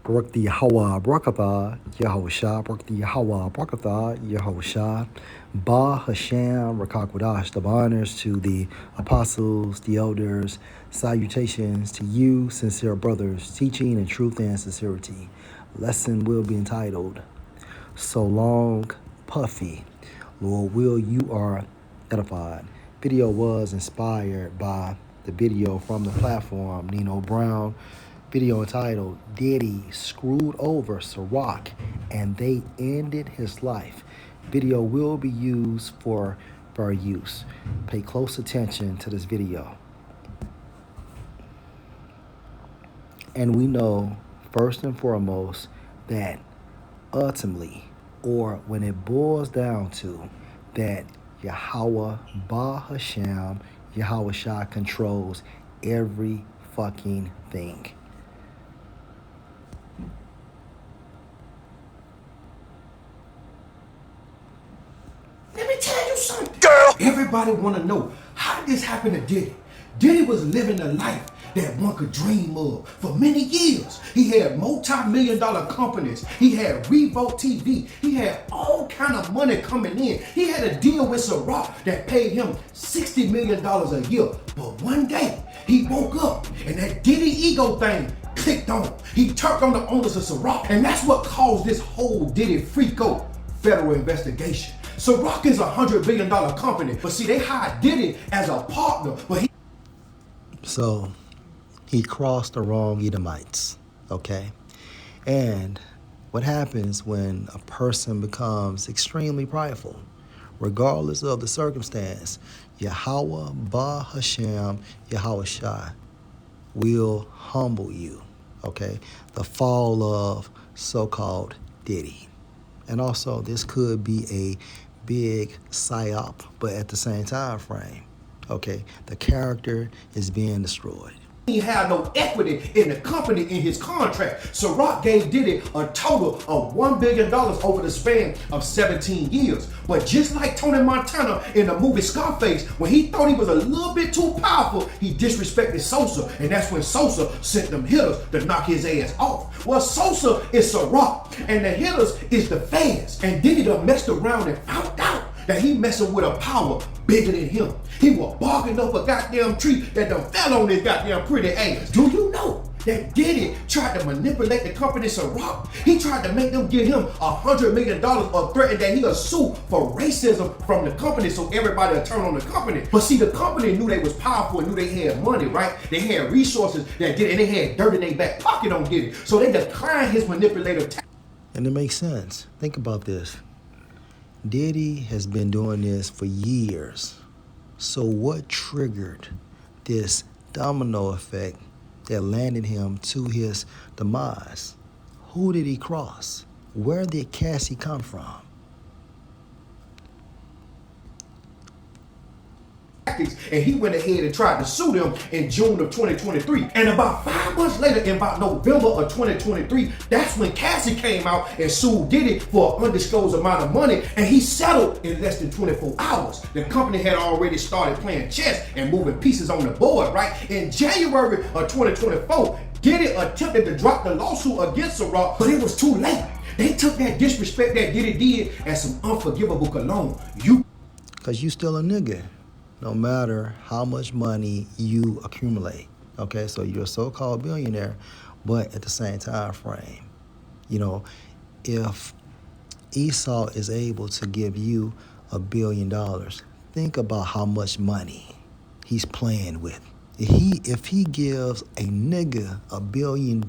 Barak the Hawa Brakatha, Yahusha, Barak the Hawa Brakatha, Yahusha, Ba Hashem, Rakakwadash, the honors to the apostles, the elders, salutations to you, sincere brothers, teaching in truth and sincerity. Lesson will be entitled, So Long, Puffy. Lord, will you are edified. Video was inspired by the video from the platform, Nino Brown. Video entitled, Diddy Screwed Over Ciroc and They Ended His Life. Video will be used for use. Pay close attention to this video. And we know, first and foremost, that ultimately, or when it boils down to, that Yahweh Ba Hashem, Yahweh Shah controls every fucking thing. Let me tell you something. Girl! Everybody want to know, how did this happen to Diddy? Diddy was living a life that one could dream of for many years. He had multi-million-dollar companies. He had Revolt TV. He had all kind of money coming in. He had a deal with Ciroc that paid him $60 million a year. But one day, he woke up and that Diddy ego thing clicked on. He turned on the owners of Ciroc. And that's what caused this whole Diddy freako federal investigation. Ciroc is a $100 billion company. But see, they hired Diddy as a partner. But So he crossed the wrong Edomites, okay? And what happens when a person becomes extremely prideful, regardless of the circumstance, Yahweh Ba Hashem, Yahweh Shai will humble you, okay? The fall of so-called Diddy. And also, this could be a big psyop, but at the same time frame, okay, the character is being destroyed. he had no equity in the company in his contract. Ciroc gave Diddy a total of $1 billion over the span of 17 years. But just like Tony Montana in the movie Scarface, when he thought he was a little bit too powerful, he disrespected Sosa. And that's when Sosa sent them hitters to knock his ass off. Well, Sosa is Ciroc, and the hitters is the fans. And Diddy done messed around and found out that he messing with a power bigger than him. He was barking up a goddamn tree that done fell on his goddamn pretty ass. Do you know that Diddy tried to manipulate the company Ciroc? He tried to make them give him $100 million or threaten that he'll sue for racism from the company so everybody will turn on the company. But see, the company knew they was powerful and knew they had money, right? They had resources that Diddy, and they had dirt in their back pocket on Diddy. So they declined his manipulative tactics. And it makes sense. Think about this. Diddy has been doing this for years. So what triggered this domino effect that landed him to his demise? Who did he cross? Where did Cassie come from? And he went ahead and tried to sue them in June of 2023. And about 5 months later, in about November of 2023, that's when Cassie came out and sued Diddy for an undisclosed amount of money, and he settled in less than 24 hours. The company had already started playing chess and moving pieces on the board, right? In January of 2024, Diddy attempted to drop the lawsuit against Ciroc, but it was too late. They took that disrespect that Diddy did as some unforgivable cologne. Because you still a nigga, no matter how much money you accumulate. Okay, so you're a so-called billionaire, but at the same time frame, you know, if Esau is able to give you $1 billion, think about how much money he's playing with. If he gives a nigga $1 billion,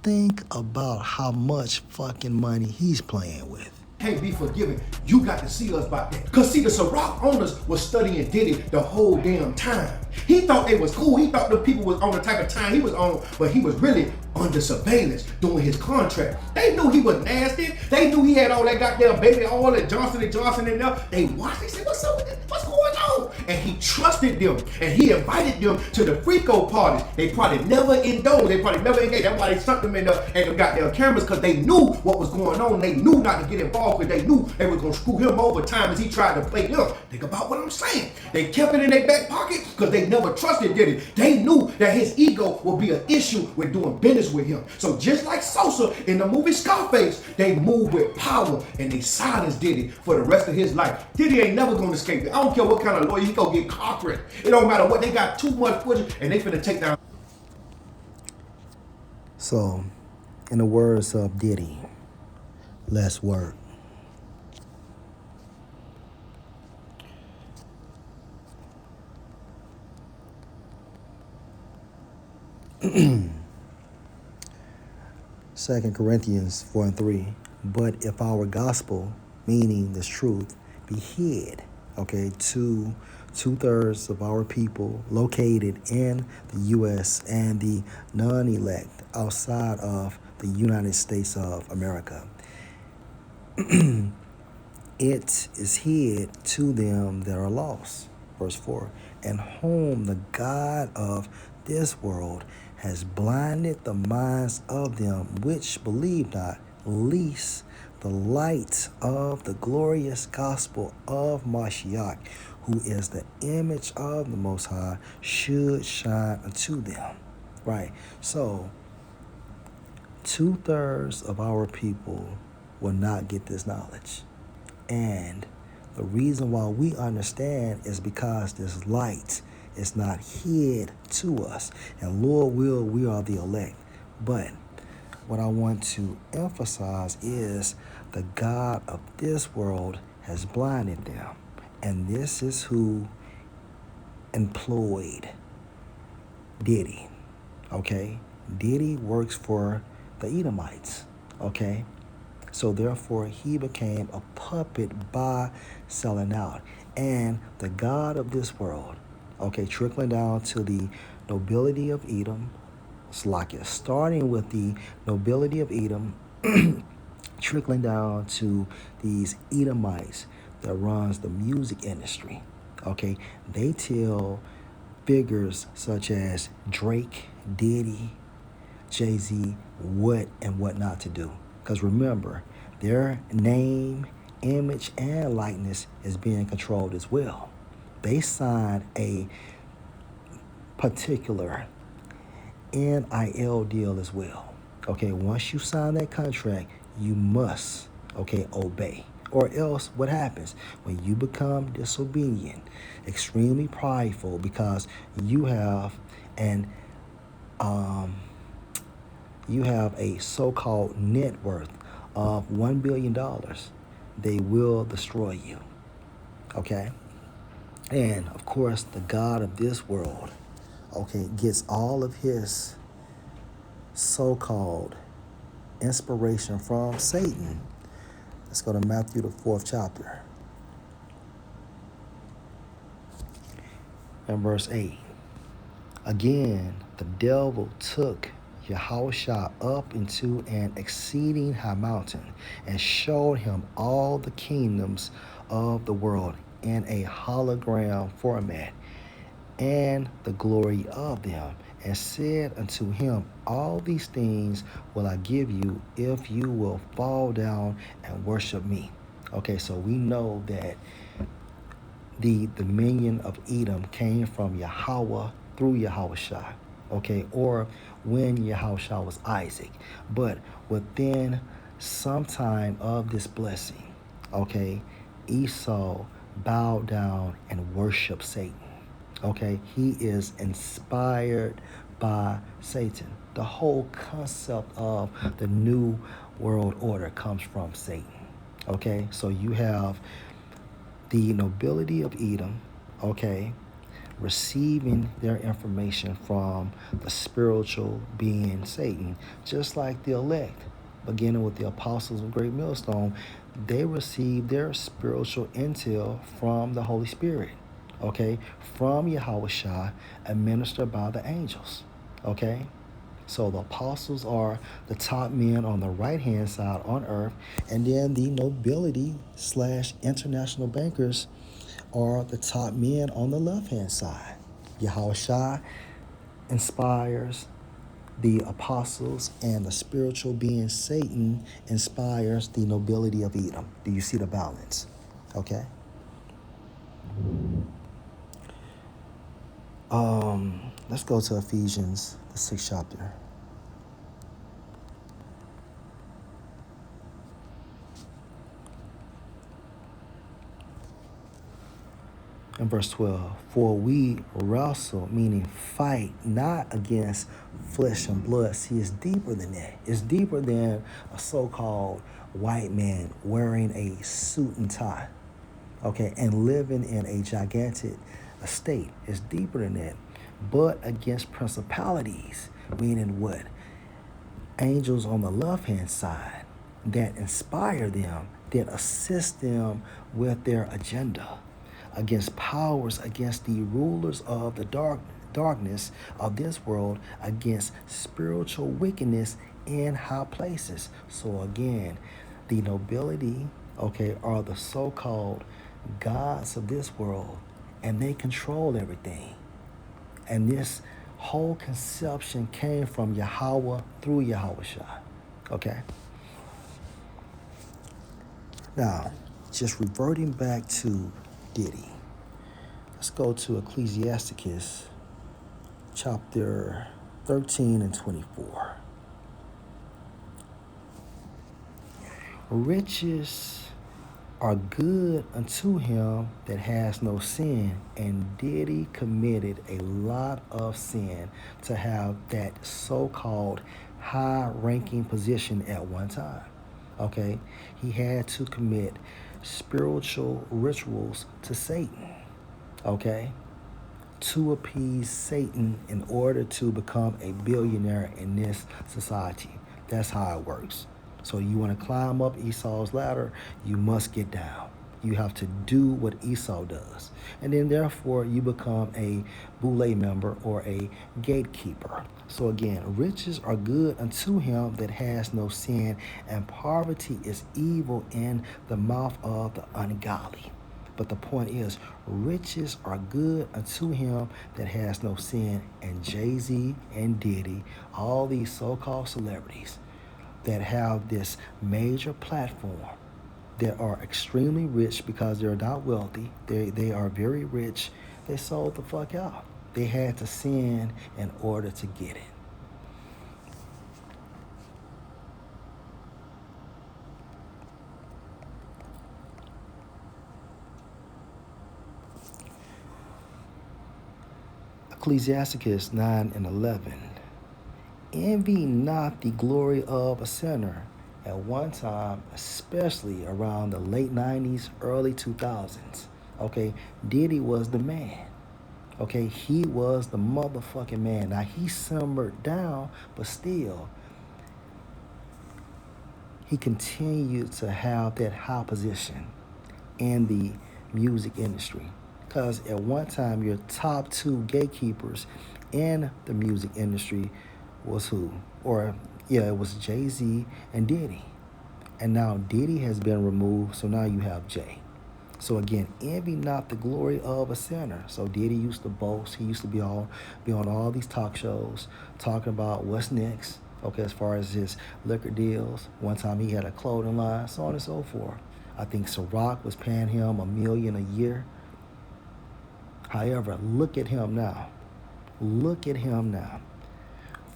think about how much fucking money he's playing with. Can't be forgiven. You got to see us about that. Cause see, the Ciroc owners was studying Diddy the whole damn time. He thought they was cool. He thought the people was on the type of time he was on, but he was really under surveillance doing his contract. They knew he was nasty. They knew he had all that goddamn baby oil and Johnson & Johnson in there. They watched. They said, "What's up with this? What's going on dope, and he trusted them, and he invited them to the Frico parties. They probably never indulged, they probably never engaged. That's why they stuck them in the goddamn cameras, because they knew what was going on. They knew not to get involved, because they knew they was gonna screw him over time as he tried to play them. Think about what I'm saying. They kept it in their back pocket because they never trusted Diddy. They knew that his ego would be an issue with doing business with him. So just like Sosa in the movie Scarface, they moved with power and they silenced Diddy for the rest of his life. Diddy ain't never gonna escape it. I don't care what kind of lawyer he gonna get Cochran. It don't matter what, they got too much footage and they finna take down. So, in the words of Diddy, let's work. Second Corinthians 4:3. But if our gospel, meaning this truth, be hid, okay, to two-thirds of our people located in the U.S. and the non-elect outside of the United States of America, it is hid to them that are lost. Verse 4. And whom the God of this world has blinded the minds of them which believe not, lest the light of the glorious gospel of Mashiach, who is the image of the Most High, should shine unto them. Right. So, two-thirds of our people will not get this knowledge. And the reason why we understand is because this light is not hid to us. And Lord will, we are the elect. But what I want to emphasize is the God of this world has blinded them. And this is who employed Diddy. Okay? Diddy works for the Edomites. Okay? So therefore, he became a puppet by selling out. And the God of this world, okay, trickling down to the nobility of Edom, Slakia, starting with the nobility of Edom, trickling down to these Edomites that runs the music industry. Okay, they tell figures such as Drake, Diddy, Jay-Z what and what not to do. Because remember, their name, image, and likeness is being controlled as well. They signed a particular NIL deal as well. Okay, once you sign that contract, you must, okay, obey. Or else what happens? When you become disobedient, extremely prideful because you have an you have a so-called net worth of $1 billion, they will destroy you. Okay? And of course, the God of this world, okay, gets all of his so-called inspiration from Satan. Let's go to Matthew, the 4th chapter, and verse 8. Again, the devil took Yahushua up into an exceeding high mountain and showed him all the kingdoms of the world in a hologram format and the glory of them, and said unto him, all these things will I give you if you will fall down and worship me. Okay, so we know that the dominion of Edom came from Yahweh through Yahushua. Okay, or when Yahushua was Isaac. But within some time of this blessing, okay, Esau bowed down and worshiped Satan. Okay, he is inspired by Satan. The whole concept of the new world order comes from Satan. Okay, so you have the nobility of Edom, okay, receiving their information from the spiritual being Satan, just like the elect, beginning with the apostles of Great Millstone, they received their spiritual intel from the Holy Spirit, okay, from Yahushua, administered by the angels, okay. So the apostles are the top men on the right-hand side on earth, and then the nobility / international bankers are the top men on the left hand side. Yahushua inspires the apostles, and the spiritual being Satan inspires the nobility of Edom. Do you see the balance? Okay. Let's go to Ephesians, the 6th chapter. In verse 12, for we wrestle, meaning fight, not against flesh and blood. See, it's deeper than that. It's deeper than a so-called white man wearing a suit and tie, okay, and living in a gigantic estate. It's deeper than that. But against principalities, meaning what? Angels on the left-hand side that inspire them, that assist them with their agenda, against powers, against the rulers of the darkness of this world, against spiritual wickedness in high places. So again, the nobility, okay, are the so-called gods of this world, and they control everything. And this whole conception came from Yahweh through Yahushua. Okay? Now, just reverting back to Diddy. Let's go to Ecclesiasticus chapter 13 and 24. Riches are good unto him that has no sin, and Diddy committed a lot of sin to have that so-called high-ranking position at one time. Okay, he had to commit spiritual rituals to Satan, okay, to appease Satan in order to become a billionaire in this society. That's how it works. So you want to climb up Esau's ladder, you must get down. You have to do what Esau does. And then therefore you become a boule member or a gatekeeper. So again, riches are good unto him that has no sin, and poverty is evil in the mouth of the ungodly. But the point is, riches are good unto him that has no sin. And Jay-Z and Diddy, all these so-called celebrities that have this major platform, that are extremely rich because they're not wealthy, they are very rich, they sold the fuck out. They had to sin in order to get it. Ecclesiasticus 9 and 11. Envy not the glory of a sinner. At one time, especially around the late 90s, early 2000s, okay, Diddy was the man. Okay, he was the motherfucking man. Now, he simmered down, but still, he continued to have that high position in the music industry. Because at one time, your top two gatekeepers in the music industry was who? Or, yeah, it was Jay-Z and Diddy. And now Diddy has been removed, so now you have Jay. So again, envy not the glory of a sinner. So Diddy used to boast. He used to be on all these talk shows talking about what's next. Okay, as far as his liquor deals. One time he had a clothing line, so on and so forth. I think Ciroc was paying him $1 million a year. However, look at him now. Look at him now.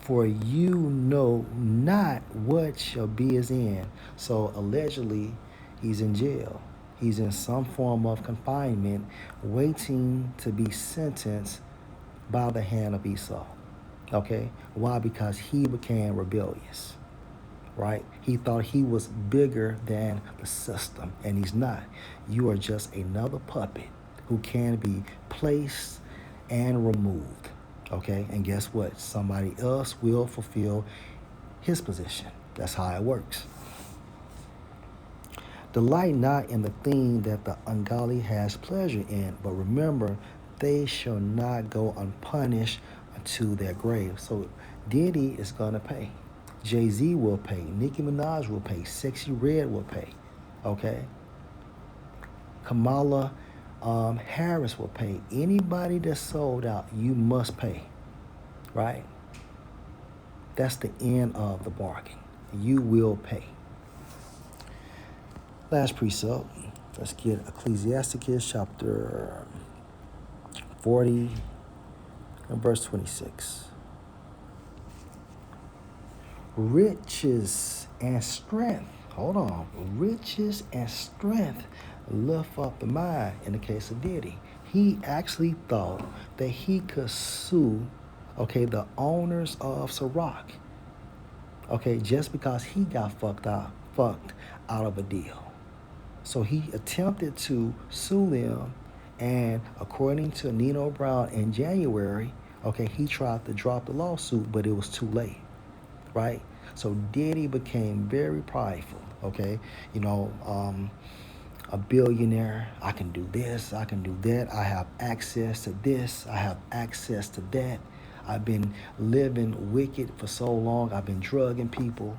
For you know not what shall be his end. So allegedly, he's in jail. He's in some form of confinement, waiting to be sentenced by the hand of Esau. Okay? Why? Because he became rebellious. Right? He thought he was bigger than the system, and he's not. You are just another puppet who can be placed and removed. Okay? And guess what? Somebody else will fulfill his position. That's how it works. Delight not in the thing that the ungodly has pleasure in, but remember, they shall not go unpunished unto their grave. So Diddy is going to pay. Jay-Z will pay. Nicki Minaj will pay. Sexy Red will pay. Okay? Kamala Harris will pay. Anybody that's sold out, you must pay, right? That's the end of the bargain. You will pay. Last precept. Let's get Ecclesiasticus chapter 40 and verse 26. Riches and strength. Hold on. Riches and strength lift up the mind in the case of Diddy. He actually thought that he could sue, okay, the owners of Ciroc, okay, just because he got fucked out of a deal. So he attempted to sue them, and according to Nino Brown in January, okay, he tried to drop the lawsuit, but it was too late, right? So Diddy became very prideful, okay? You know, a billionaire, I can do this, I can do that, I have access to this, I have access to that. I've been living wicked for so long, I've been drugging people,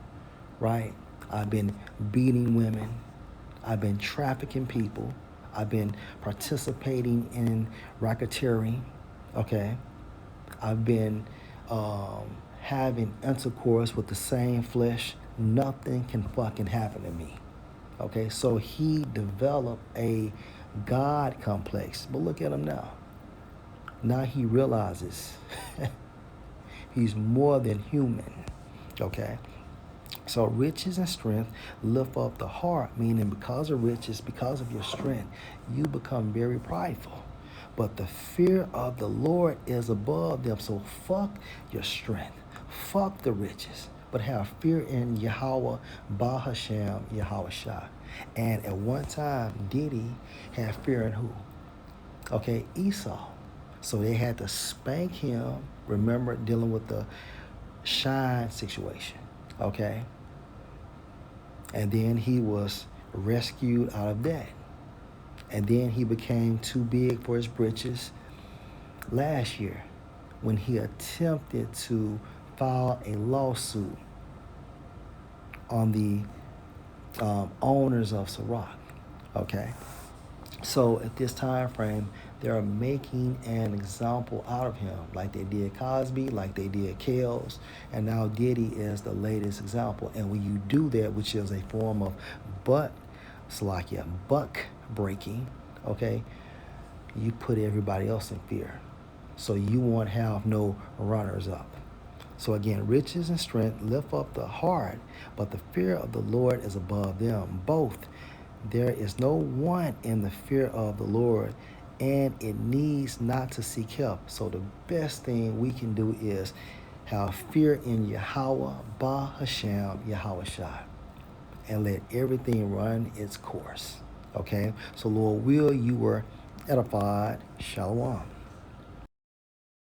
right? I've been beating women, I've been trafficking people, I've been participating in racketeering, okay? I've been having intercourse with the same flesh. Nothing can fucking happen to me. Okay, so he developed a God complex. But look at him now. Now he realizes he's more than human. Okay, so riches and strength lift up the heart, meaning because of riches, because of your strength, you become very prideful. But the fear of the Lord is above them. So fuck your strength. Fuck the riches. But have fear in Yahweh, Bahashem, Yahweh Shah. And at one time, Diddy had fear in who? Okay, Esau. So they had to spank him. Remember dealing with the shine situation. Okay. And then he was rescued out of that. And then he became too big for his britches last year when he attempted to file a lawsuit on the owners of Ciroc. Okay, so at this time frame, they are making an example out of him, like they did Cosby, like they did Kels, and now Diddy is the latest example. And when you do that, which is a form of buck breaking, okay, you put everybody else in fear. So you won't have no runners up. So again, riches and strength lift up the heart, but the fear of the Lord is above them both. There is no one in the fear of the Lord, and it needs not to seek help. So the best thing we can do is have fear in Yahweh, Ba Hashem, Yahweh Shai, and let everything run its course. Okay? So Lord will, you were edified. Shalom.